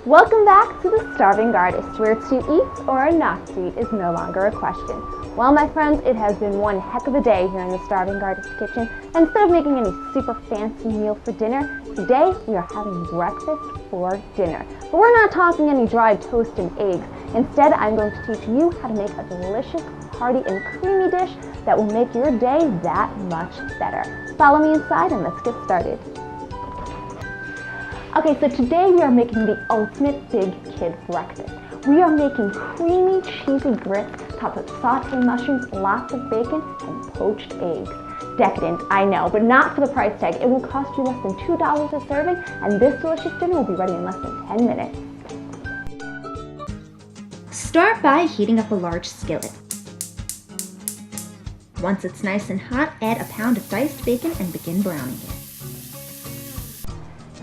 Welcome back to the Starving Artist, where to eat or not to eat is no longer a question. Well, my friends, it has been one heck of a day here in the Starving Artist kitchen. And instead of making any super fancy meal for dinner, today we are having breakfast for dinner. But we're not talking any dry toast and eggs. Instead, I'm going to teach you how to make a delicious, hearty, and creamy dish that will make your day that much better. Follow me inside and let's get started. Okay, so today we are making the ultimate big kid breakfast. We are making creamy, cheesy grits topped with sauteed mushrooms, lots of bacon, and poached eggs. Decadent, I know, but not for the price tag. It will cost you less than $2 a serving, and this delicious dinner will be ready in less than 10 minutes. Start by heating up a large skillet. Once it's nice and hot, add a pound of diced bacon and begin browning it.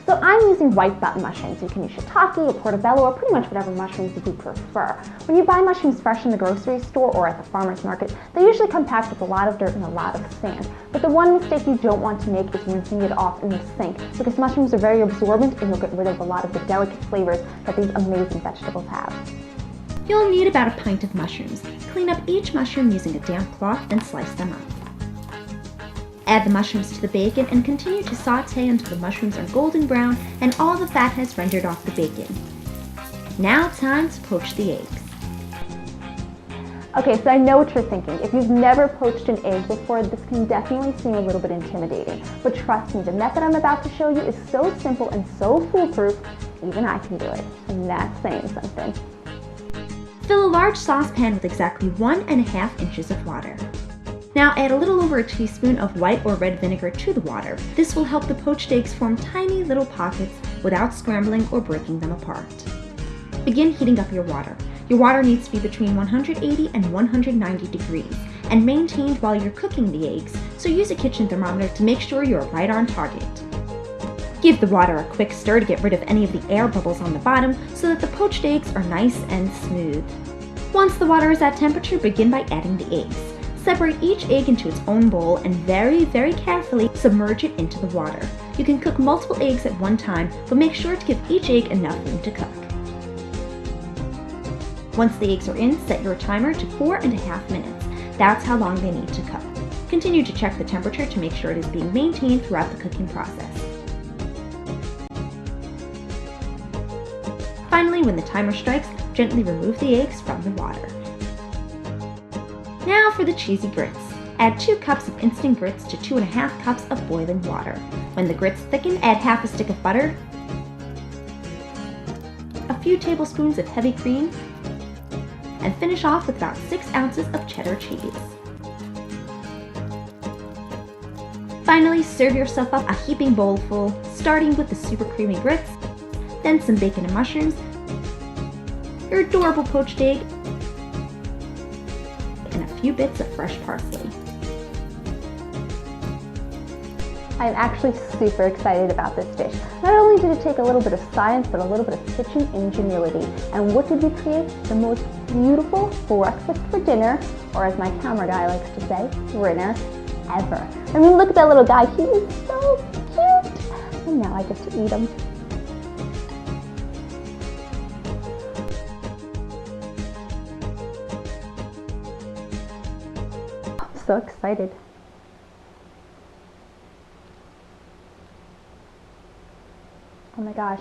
So I'm using white button mushrooms. You can use shiitake or portobello or pretty much whatever mushrooms you prefer. When you buy mushrooms fresh in the grocery store or at the farmer's market, they usually come packed with a lot of dirt and a lot of sand. But the one mistake you don't want to make is rinsing it off in the sink, because mushrooms are very absorbent and you'll get rid of a lot of the delicate flavors that these amazing vegetables have. You'll need about a pint of mushrooms. Clean up each mushroom using a damp cloth, then slice them up. Add the mushrooms to the bacon and continue to saute until the mushrooms are golden brown and all the fat has rendered off the bacon. Now time to poach the eggs. Okay, so I know what you're thinking. If you've never poached an egg before, this can definitely seem a little bit intimidating. But trust me, the method I'm about to show you is so simple and so foolproof, even I can do it. And that's saying something. Fill a large saucepan with exactly 1.5 inches of water. Now add a little over a teaspoon of white or red vinegar to the water. This will help the poached eggs form tiny little pockets without scrambling or breaking them apart. Begin heating up your water. Your water needs to be between 180 and 190 degrees and maintained while you're cooking the eggs, so use a kitchen thermometer to make sure you're right on target. Give the water a quick stir to get rid of any of the air bubbles on the bottom so that the poached eggs are nice and smooth. Once the water is at temperature, begin by adding the eggs. Separate each egg into its own bowl and very, very carefully submerge it into the water. You can cook multiple eggs at one time, but make sure to give each egg enough room to cook. Once the eggs are in, set your timer to 4.5 minutes. That's how long they need to cook. Continue to check the temperature to make sure it is being maintained throughout the cooking process. Finally, when the timer strikes, gently remove the eggs from the water. Now for the cheesy grits. Add 2 cups of instant grits to 2.5 cups of boiling water. When the grits thicken, add half a stick of butter, a few tablespoons of heavy cream, and finish off with about 6 ounces of cheddar cheese. Finally, serve yourself up a heaping bowl full, starting with the super creamy grits, then some bacon and mushrooms, your adorable poached egg, and a few bits of fresh parsley. I'm actually super excited about this dish. Not only did it take a little bit of science, but a little bit of kitchen ingenuity. And what did we create? The most beautiful breakfast for dinner, or as my camera guy likes to say, brinner, ever. I mean, look at that little guy. He is so cute. And now I get to eat him. I'm so excited. Oh my gosh,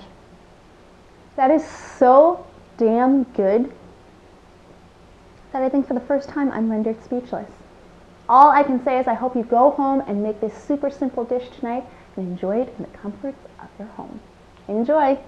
that is so damn good that I think for the first time I'm rendered speechless. All I can say is I hope you go home and make this super simple dish tonight and enjoy it in the comforts of your home. Enjoy!